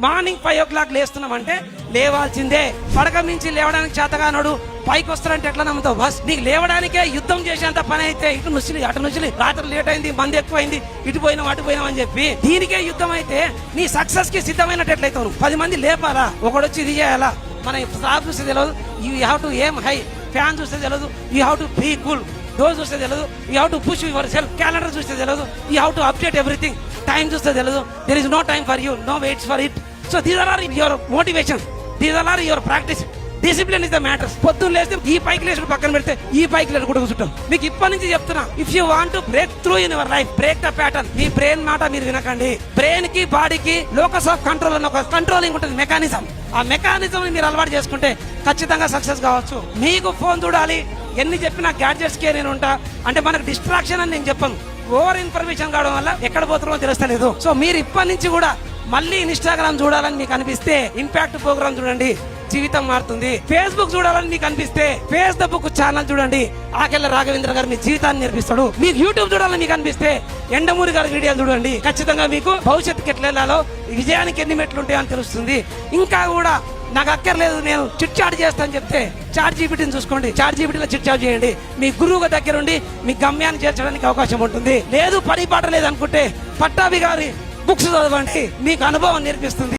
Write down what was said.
Morning 5 o'clock లేస్తున్నామంటే లేవాల్సిందే. పడక మించి లేవడానికి చేతగానోడు పైకి వస్తారంటే ఎట్లా నమ్ముతావు? బస్ నీకు లేవడానికే యుద్ధం చేసేంత పని అయితే ఇటు నుసిలి అటు నుసిలి, రాత్రి లేట్ అయింది, మంది ఎక్కువైంది, ఇటు పోయినాం అటు పోయినాం అని చెప్పి దీనికే యుద్ధం అయితే నీ సక్సెస్ కి సిద్ధమైనట్టు ఎట్లయితావు? 10 మంది లేపాలా, ఒకడొచ్చి ఇది చేయాలా? మన స్టాఫ్ చూస్తే తెలియదు, you have to aim high. Fan చూస్తే తెలియదు, you have to be cool. Door చూస్తే తెలియదు, you have to push yourself. Calendar చూస్తే తెలియదు, you have to update everything. Time చూస్తే తెలియదు, there is no time for you, no waits for it. So these are your motivation, these are your practice. Discipline is the matters. పొద్దున్న లేస్తే ఈ పైకి లేచి పక్కన పెడితే ఈ పైకి లేచి కూడా కూర్చుంటాం. మీకు ఇప్పటి నుంచి చెప్తున్నా, if you want to break through in your life, break the pattern. Me brain మాట మీరు వినకండి. బ్రెయిన్ కి బాడీకి లోకస్ ఆఫ్ కంట్రోల్ అన్న ఒక కంట్రోలింగ్ ఉంటుంది, మెకానిజం. ఆ మెకానిజం ని మీరు అలవాటు చేసుకుంటే ఖచ్చితంగా సక్సెస్ కావచ్చు. మీకు ఫోన్ చూడాలి, ఎన్ని చెప్పినా గ్యాడ్జెట్స్ కే నేను ఉంటా అంటే మనకు డిస్ట్రాక్షన్ అని నేను చెప్పను. ఓవర్ ఇన్ఫర్మేషన్ కావడం వల్ల ఎక్కడ పోతున్నామో తెలుస్తలేదు. సో మీరు ఇప్పటి నుంచి కూడా మళ్ళీ ఇన్స్టాగ్రామ్ చూడాలని మీకు అనిపిస్తే ఇంపాక్ట్ ప్రోగ్రామ్ చూడండి, జీవితం మారుతుంది. ఫేస్బుక్ చూడాలని మీకు అనిపిస్తే ఫేస్ ద బుక్ ఛానల్ చూడండి, ఆకెళ్ళ రాఘవేంద్ర గారు మీ జీవితాన్ని నేర్పిస్తాడు. మీకు యూట్యూబ్ చూడాలని మీకు అనిపిస్తే ఎండమూరి గారి వీడియోలు చూడండి. ఖచ్చితంగా మీకు భవిష్యత్తుకి ఎట్లా వెళ్ళాలో, విజయానికి ఎన్ని మెట్లు ఉంటాయని తెలుస్తుంది. ఇంకా కూడా నాకు అక్కర్లేదు, నేను చిట్ చాట్ చేస్తాను చెప్తే చాట్ జీపీటీని చూసుకోండి, చాట్ జీపీటీలో చిట్ చాట్ చేయండి. మీ గురువు దగ్గరుండి మీ గమ్యాన్ని చేర్చడానికి అవకాశం ఉంటుంది. లేదు పని పాట లేదు అనుకుంటే పట్టాభి గారి బుక్స్ చదవండి, మీకు అనుభవం నేర్పిస్తుంది.